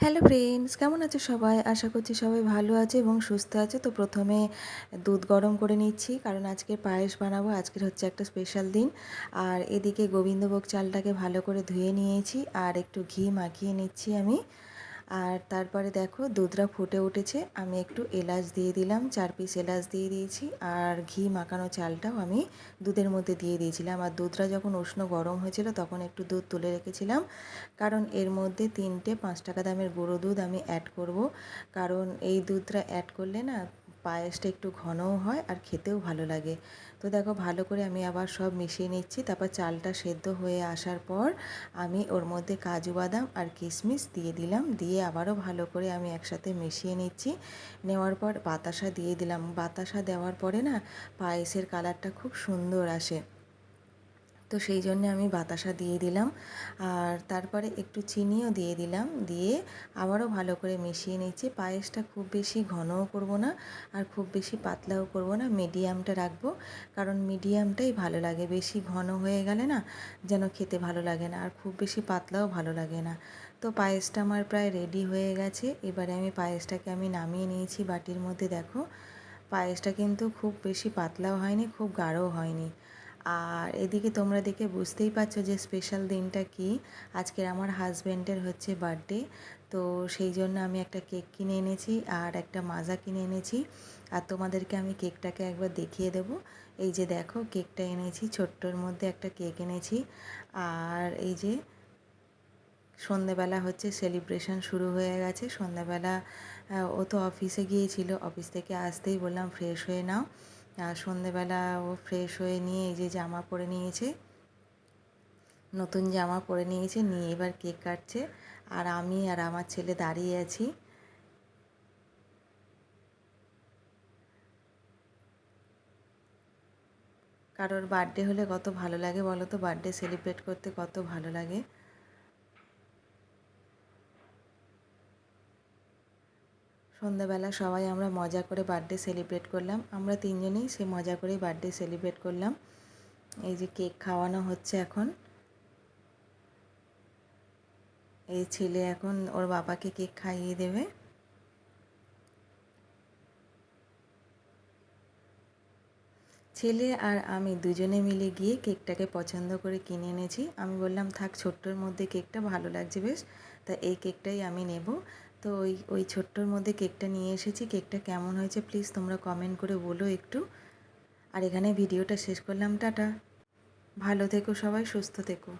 Hello friends, কেমন আছো সবাই? আশা করছি সবাই ভালো আছে এবং সুস্থ আছে। তো প্রথমে দুধ গরম করে নিচ্ছি, কারণ আজকে পায়েস বানাবো। আজকের হচ্ছে একটা স্পেশাল দিন। আর এদিকে গোবিন্দভোগ চালটাকে ভালো করে ধুয়ে নিয়েছি আর একটু ঘি মাখিয়ে নিচ্ছি আমি। আর তারপরে দেখো দুধটা ফুটে উঠেছে, আমি একটু এলাচ দিয়ে দিলাম, 4 পিস এলাচ দিয়ে দিয়েছি। আর ঘি মাখানো চালটাও আমি দুধের মধ্যে দিয়ে দিয়েছিলাম। আর দুধটা যখন উষ্ণ গরম হয়েছিল তখন একটু দুধ তুলে রেখেছিলাম, কারণ এর মধ্যে 3টে 5 টাকা দামের গুঁড়ো দুধ আমি অ্যাড করব। কারণ এই দুধটা অ্যাড করলে না পায়েসটা একটু ঘনও হয় আর খেতেও ভালো লাগে। তো দেখো ভালো করে আমি আবার সব মিশিয়ে নিচ্ছি। তারপর চালটা সেদ্ধ হয়ে আসার পর আমি ওর মধ্যে কাজু বাদাম আর কিশমিশ দিয়ে দিলাম, দিয়ে আবারও ভালো করে আমি একসাথে মিশিয়ে নিচ্ছি। নেওয়ার পর বাতাসা দিয়ে দিলাম। বাতাসা দেওয়ার পরে না পায়েসের কালারটা খুব সুন্দর আসে। তো সেই জন্যে আমি বাতাসা দিয়ে দিলাম। আর তারপরে একটু চিনিও দিয়ে দিলাম, দিয়ে আবারও ভালো করে মিশিয়ে নিচ্ছি। পায়েসটা খুব বেশি ঘনও করব না আর খুব বেশি পাতলাও করব না, মিডিয়ামটা রাখবো। কারণ মিডিয়ামটাই ভালো লাগে, বেশি ঘন হয়ে গেলে না যেন খেতে ভালো লাগে না, আর খুব বেশি পাতলাও ভালো লাগে না। তো পায়েসটা আমার প্রায় রেডি হয়ে গেছে। এবারে আমি পায়েসটাকে নামিয়ে নিয়েছি বাটির মধ্যে। দেখো পায়েসটা কিন্তু খুব বেশি পাতলাও হয়নি, খুব গাঢ়ও হয়নি। আর এদিকে তোমরা দেখে বুঝতেই পারছো যে স্পেশাল দিনটা কি। আজকের আমার হাজব্যান্ডের হচ্ছে বার্থডে। তো সেই জন্য আমি একটা কেক কিনে এনেছি আর একটা মাজা কিনে এনেছি। আর তোমাদেরকে আমি কেকটাকে একবার দেখিয়ে দেব। এই যে দেখো কেকটা এনেছি, ছোট্টর মধ্যে একটা কেক এনেছি। আর এই যে সন্ধেবেলা হচ্ছে সেলিব্রেশন শুরু হয়ে গেছে। সন্ধেবেলা ও তো অফিসে গিয়েছিল, অফিস থেকে আসতেই বললাম ফ্রেশ হয়ে নাও। আর সন্ধেবেলা ও ফ্রেশ হয়ে নিয়ে এই যে জামা পরে নিয়েছে, নতুন জামা পরে নিয়েছে, নিয়ে এবার কেক কাটছে। আর আমি আর আমার ছেলে দাঁড়িয়ে আছি। কারোর বার্থডে হলে কত ভালো লাগে বলো তো, বার্থডে সেলিব্রেট করতে কত ভালো লাগে। সন্ধ্যাবেলা সবাই আমরা মজা করে বার্থডে সেলিব্রেট করলাম। আমরা তিনজনেই সে মজা করেই বার্থডে সেলিব্রেট করলাম। এই যে কেক খাওয়ানো হচ্ছে এখন। এই ছেলে এখন ওর বাবাকে কেক খাইয়ে দেবে। ছেলে আর আমি দুজনে মিলে গিয়ে কেকটাকে পছন্দ করে কিনে এনেছি। আমি বললাম থাক, ছোট্টর মধ্যে কেকটা ভালো লাগছে বেশ, তা এই কেকটাই আমি নেব। তো ওই ছোট্টর মধ্যে কেকটা নিয়ে এসেছি। কেকটা কেমন হয়েছে প্লিজ তোমরা কমেন্ট করে বলো একটু। আর এখানে ভিডিওটা শেষ করলাম, টাটা। ভালো থেকো সবাই, সুস্থ থেকো।